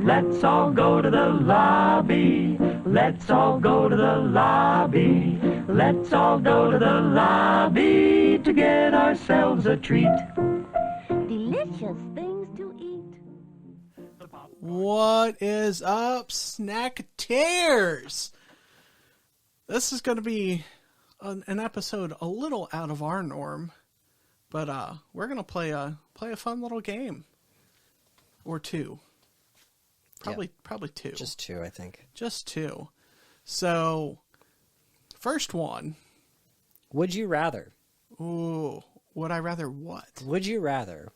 Let's all go to the lobby. Let's all go to the lobby. Let's all go to the lobby to get ourselves a treat. Delicious things to eat. What is up, Snacketeers? This is going to be an episode a little out of our norm, but we're going to play a fun little game or two. Probably two. Just two, I think. Just two. So, first one. Would you rather? Ooh, would I rather what? Would you rather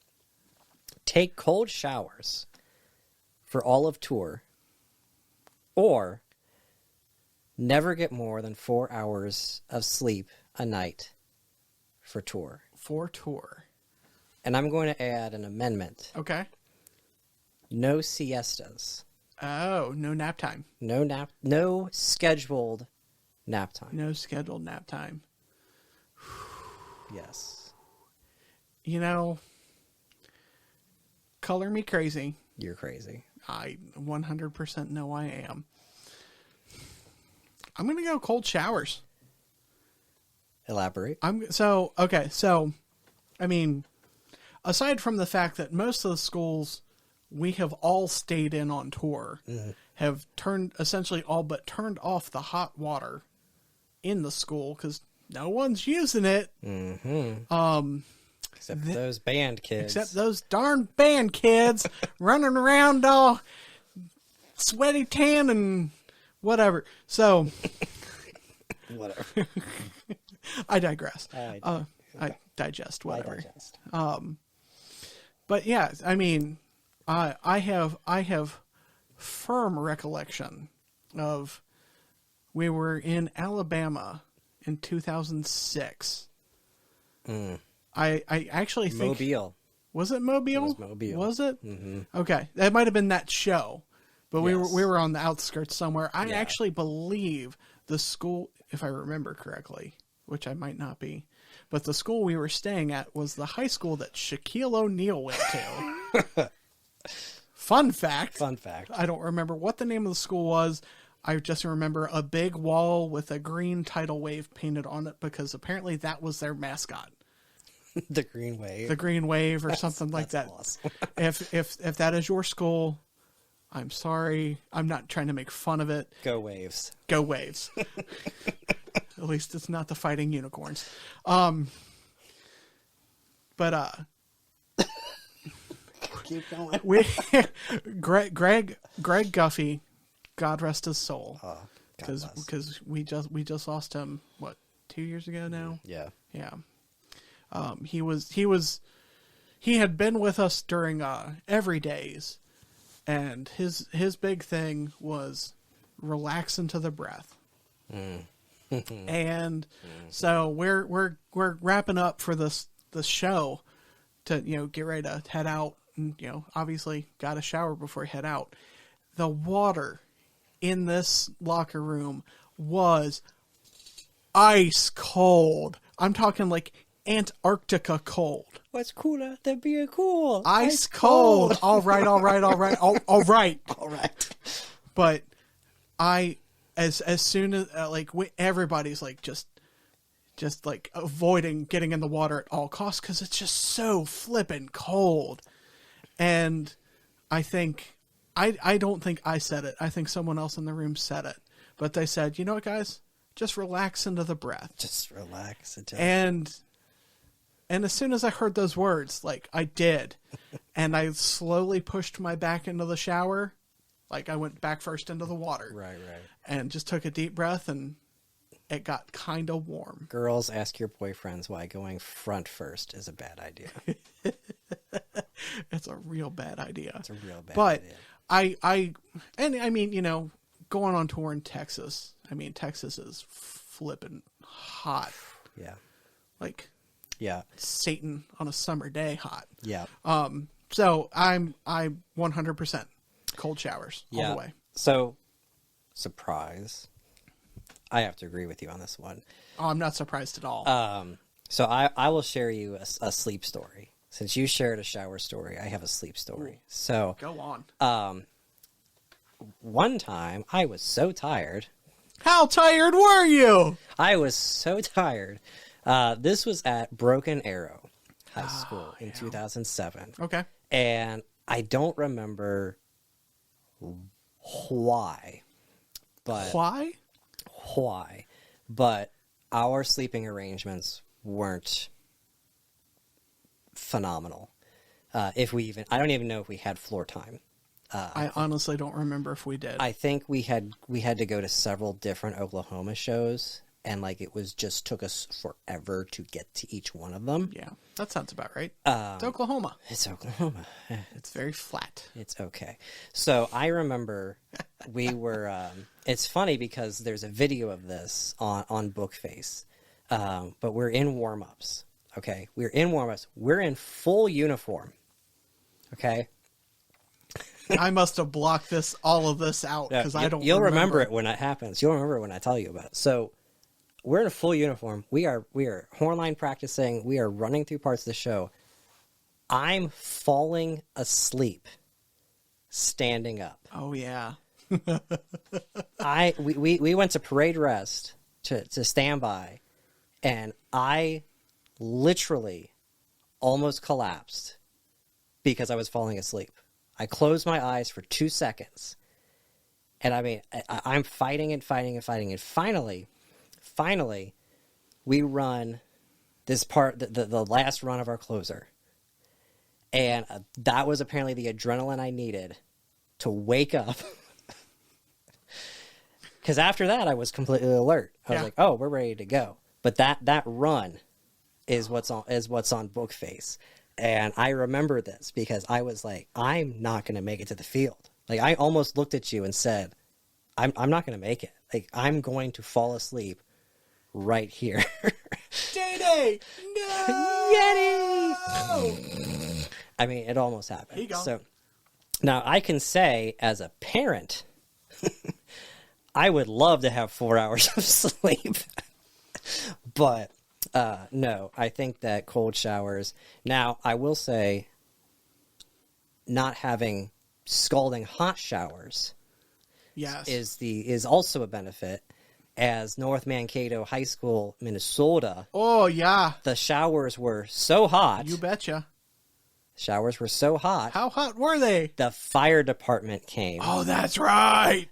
take cold showers for all of tour, or never get more than 4 hours of sleep a night for tour? For tour. And I'm going to add an amendment. Okay. No siestas. Oh, no nap time. No scheduled nap time. No scheduled nap time. Yes. You know, color me crazy. You're crazy. I 100% know I am. I'm going to go cold showers. Elaborate. I mean, aside from the fact that most of the schools we have all stayed in on tour have essentially all but turned off the hot water in the school because no one's using it. Mm-hmm. Except those band kids. Except those darn band kids running around all sweaty, tan, and whatever. So, whatever. I digress. Okay. I digest whatever. I digest. But yeah, I mean, I have firm recollection of we were in Alabama in 2006. I actually think Mobile. Was it Mobile? It was Mobile. Was it? Mm-hmm. Okay, that might have been that show, but Yes. we were on the outskirts somewhere. I Yeah. actually believe the school, if I remember correctly, which I might not be, but the school we were staying at was the high school that Shaquille O'Neal went to. Fun fact. I don't remember what the name of the school was. I just remember a big wall with a green tidal wave painted on it because apparently that was their mascot. The Green Wave. The Green Wave or something like that. Awesome. If that is your school, I'm sorry. I'm not trying to make fun of it. Go Waves. Go Waves. At least it's not the Fighting Unicorns. But Keep going. Greg Guffey, God rest his soul. Oh, God bless. Because we just lost him 2 years ago now. Yeah. Yeah. He had been with us during every days, and his big thing was relax into the breath. And so we're wrapping up for this show to get ready to head out, and obviously got a shower before we head out. The water in this locker room was ice cold. I'm talking like Antarctica cold. What's cooler than being cool? Ice cold. All right. But as soon as everybody's like just like avoiding getting in the water at all costs because it's just so flippin' cold. And I don't think I said it. I think someone else in the room said it. But they said, you know what, guys? Just relax into the breath. Just relax into And as soon as I heard those words, I did, and I slowly pushed my back into the shower, I went back first into the water. Right. And just took a deep breath, and it got kind of warm. Girls, ask your boyfriends why going front first is a bad idea. It's a real bad idea. It's a real bad but idea. I mean, going on tour in Texas, Texas is flipping hot. Yeah. Yeah. Satan on a summer day hot. Yeah. So I'm 100% cold showers all the way. So, surprise. I have to agree with you on this one. Oh, I'm not surprised at all. So I will share you a sleep story. since you shared a shower story, I have a sleep story. So, Go on. one time I was so tired. How tired were you? I was so tired. This was at Broken Arrow High School in 2007. Okay. And I don't remember why. But Why? But our sleeping arrangements weren't phenomenal. I don't even know if we had floor time. I honestly don't remember if we did. I think we had to go to several different Oklahoma shows, and like it took us forever to get to each one of them. Yeah, that sounds about right. It's Oklahoma. It's Oklahoma. It's very flat. It's okay. So I remember we were. It's funny because there's a video of this on Bookface, but we're in warm-ups. Okay, we're in warm-ups. We're in full uniform. Okay. I must have blocked all of this out because I don't. You'll remember it when it happens. You'll remember it when I tell you about it. So we're in a full uniform. We are horn line practicing. We are running through parts of the show. I'm falling asleep, standing up. Oh yeah. We went to parade rest to stand by, and I literally almost collapsed because I was falling asleep. I closed my eyes for 2 seconds, and I mean, I'm fighting and fighting and fighting, and finally, we run this part, the last run of our closer, and that was apparently the adrenaline I needed to wake up, because after that, I was completely alert. I was like, "Oh, we're ready to go." But that run is what's on Bookface. And I remember this because I was like, I'm not going to make it to the field. Like, I almost looked at you and said, I'm not going to make it. Like, I'm going to fall asleep right here. DayDay! No! Yeti! I mean, it almost happened. Here you go. So, now I can say, as a parent, I would love to have 4 hours of sleep. But no, I think that cold showers. Now, I will say, not having scalding hot showers, Yes, is also a benefit. As North Mankato High School, Minnesota, Oh yeah, the showers were so hot. you betcha. Showers were so hot. How hot were they? The fire department came Oh, that's right.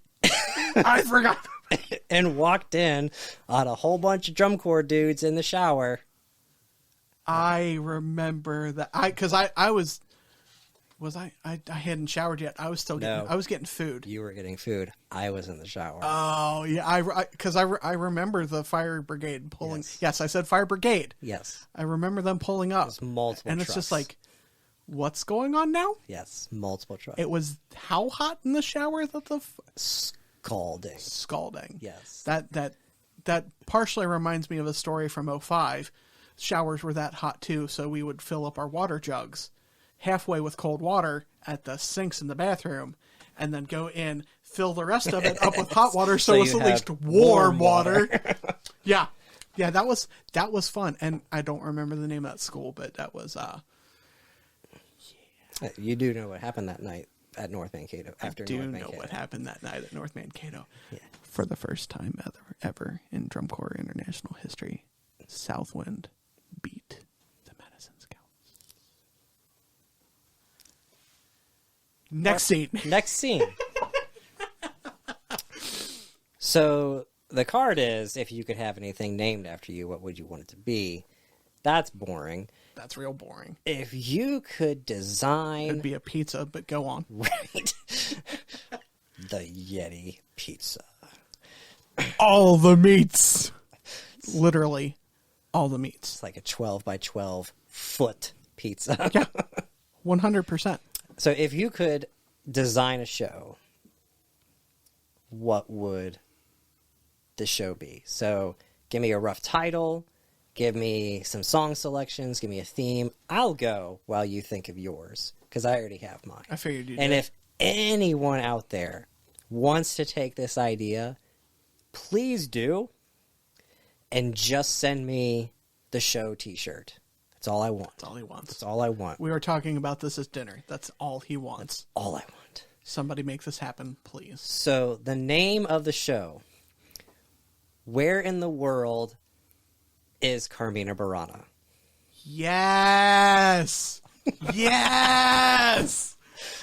I forgot. and walked in on a whole bunch of drum corps dudes in the shower. I remember that. I hadn't showered yet. I was still getting. No. I was getting food. You were getting food. I was in the shower. Oh yeah, I remember the fire brigade pulling. Yes, I said fire brigade. Yes. I remember them pulling up. There's multiple and it's just trucks. like, what's going on now? Yes, multiple trucks. It was how hot in the shower that Scalding. scalding. Yes. That partially reminds me of a story from '05. Showers were that hot too, so we would fill up our water jugs halfway with cold water at the sinks in the bathroom, and then go in, fill the rest of it up with hot water, so it's you at least have warm water. yeah, that was fun, and I don't remember the name of that school, but that was You do know what happened that night at North Mankato. After I do North know Mankato. what happened that night at North Mankato. Yeah. For the first time ever in Drum Corps International history, Southwind beat the Medicine Scouts. Next scene. Next scene. So the card is, if you could have anything named after you, what would you want it to be? That's boring. That's real boring. If you could design... It'd be a pizza, but go on. Right. The Yeti pizza. All the meats. Literally, all the meats. It's like a 12 by 12 foot pizza. Yeah, 100%. So if you could design a show, what would the show be? So give me a rough title, give me some song selections, give me a theme. I'll go while you think of yours, because I already have mine. I figured you did. And if anyone out there wants to take this idea, please do, and just send me the show t-shirt. That's all I want. That's all he wants. That's all I want. We were talking about this as dinner. That's all he wants. All I want. Somebody make this happen, please. So the name of the show, Where in the World is Carmina Burana? Yes! Yes!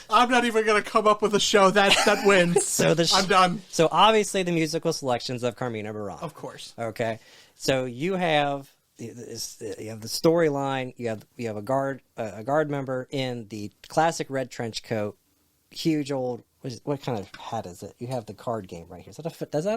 I'm not even going to come up with a show that wins. I'm done. So obviously the musical selections of Carmina Burana. Of course. Okay. So you have the storyline. You have a guard member in the classic red trench coat, huge old. What kind of hat is it? You have the card game right here. Is that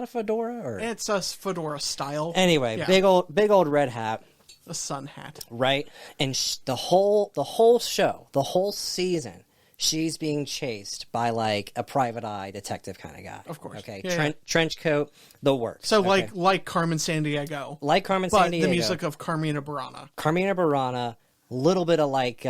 a fedora or? It's a fedora style. Anyway, Yeah. big old red hat. A sun hat. Right, and the whole show, the whole season, she's being chased by like a private eye detective kind of guy. Of course. Okay. Yeah, Trench coat, the works. So okay? like Carmen Sandiego. Like Carmen but Sandiego. the music of Carmina Burana. Carmina Burana, a little bit of like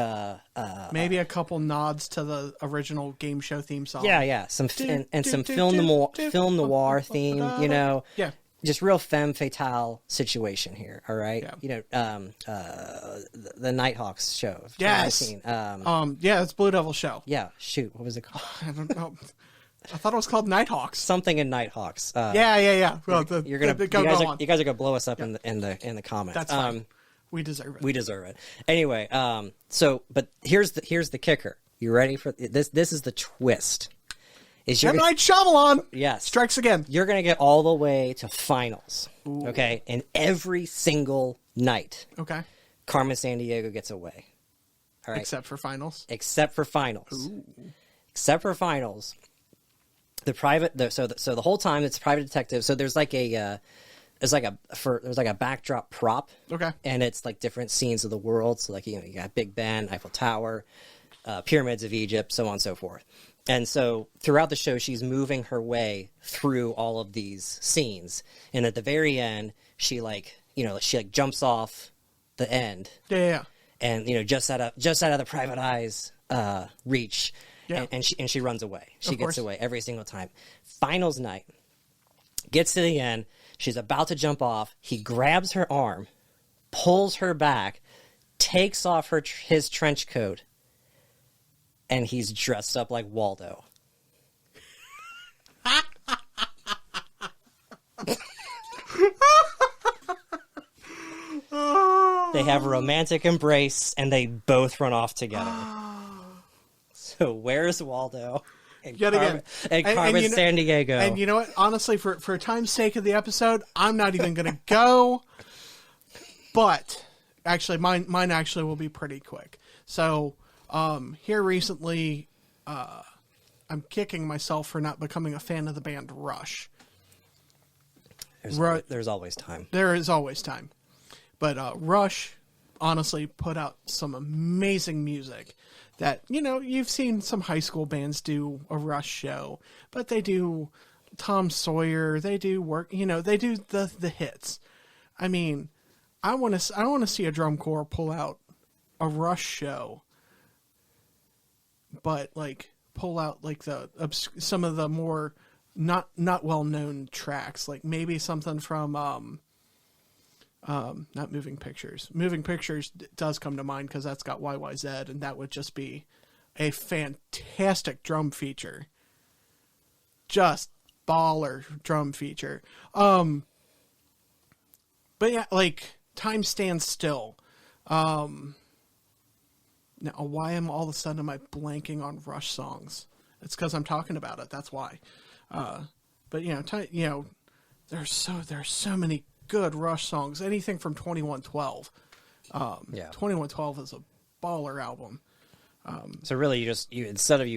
maybe a couple nods to the original game show theme song. yeah, some film noir theme, you know. Yeah. Just real femme fatale situation here, all right? Yeah. You know, the Nighthawks show. Yes. Yeah, it's Blue Devil show. Yeah, shoot, what was it called? I don't know. I thought it was called Nighthawks. Something in Nighthawks. Yeah. Well, you guys are gonna blow us up in the comments. That's fine. We deserve it. We deserve it. Anyway, but here's the kicker. You ready for this? This is the twist. M. Night Shyamalan. Yes. Strikes again. You're gonna get all the way to finals. Ooh. Okay, and every single night, okay, Carmen Sandiego gets away. All right, except for finals. Ooh. Except for finals. So the whole time it's private detective. So there's like a backdrop prop. Okay. And it's like different scenes of the world. So like, you know, you got Big Ben, Eiffel Tower, pyramids of Egypt, so on and so forth. And so throughout the show, she's moving her way through all of these scenes. And at the very end, she jumps off the end. Yeah. And, you know, just out of the private eye's reach. Yeah. And she runs away. She gets away every single time. Finals night. Gets to the end. She's about to jump off. He grabs her arm, pulls her back, takes off his trench coat, and he's dressed up like Waldo. They have a romantic embrace, and they both run off together. So where's Waldo? And Carmen Sandiego. And you know what? Honestly, for time's sake of the episode, I'm not even going to go. But actually, mine actually will be pretty quick. So here recently, I'm kicking myself for not becoming a fan of the band Rush. There's always time. There is always time. But Rush honestly put out some amazing music that, you know, you've seen some high school bands do a Rush show, but they do Tom Sawyer, they do work, you know, they do the hits. I mean, I want to see a drum corps pull out a Rush show, but like pull out like some of the more not well known tracks, like maybe something from not Moving Pictures. Moving Pictures does come to mind because that's got YYZ, and that would just be a fantastic drum feature. Just baller drum feature. But yeah, like Time Stands Still. Now, why am all of a sudden am I blanking on Rush songs? It's because I'm talking about it. That's why. But you know, there's so many good Rush songs. Anything from 2112. 2112 is a baller album. So really, you instead of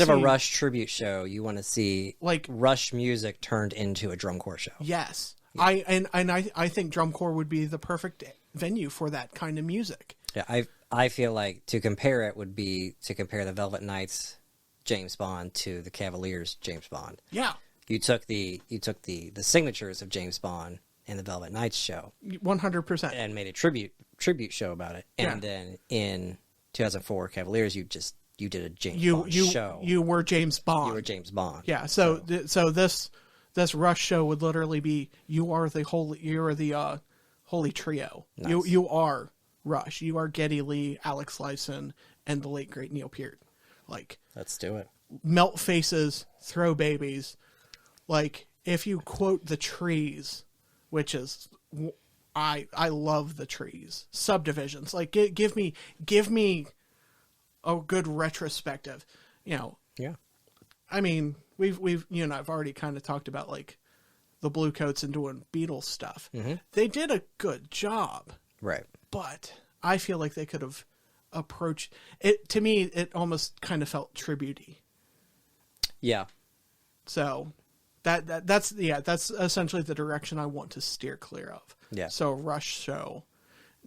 a Rush tribute show, you want to see like Rush music turned into a drum corps show. Yes, I think drum corps would be the perfect venue for that kind of music. Yeah, I feel like to compare it would be to compare the Velvet Knights James Bond to the Cavaliers James Bond. Yeah. You took the signatures of James Bond in the Velvet Knights show, 100%, and made a tribute show about it. And then in 2004 Cavaliers, you did a James Bond show. You were James Bond. You were James Bond. Yeah. So this Rush show would literally be you are the holy trio. Nice. You are Rush. You are Geddy Lee, Alex Lifeson, and the late great Neil Peart. Like, Let's do it. melt faces, throw babies. Like, if you quote the trees, which is, I love the trees. Subdivisions. Like, give me a good retrospective. You know, Yeah. I mean, we've you and I've already kind of talked about like the Blue Coats and doing Beatles stuff. Mm-hmm. They did a good job, Right. but I feel like they could have approached it. To me, it almost kind of felt tribute-y. Yeah. So that's essentially the direction I want to steer clear of. Yeah. So Rush show.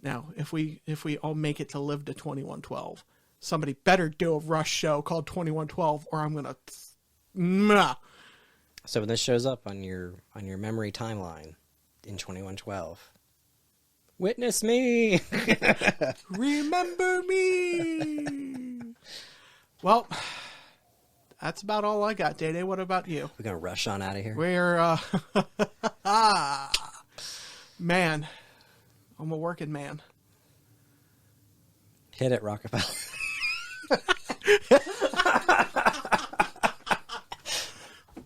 Now, if we all make it to live to 2112, somebody better do a Rush show called 2112, or I'm gonna. Mwah. So when this shows up on your memory timeline in 2112, witness me. Remember me. Well, that's about all I got, DayDay. What about you? We're gonna rush on out of here. We're man, I'm a working man. Hit it, Rockefeller.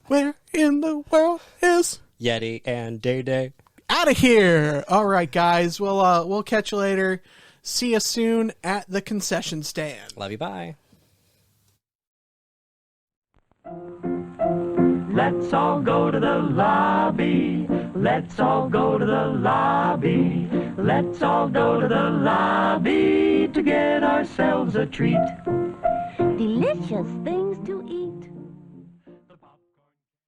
Where in the world is Yeti and DayDay. out of here? All right, guys. We'll catch you later. See you soon at the concession stand. Love you. Bye. Let's all go to the lobby. Let's all go to the lobby. Let's all go to the lobby to get ourselves a treat. Delicious things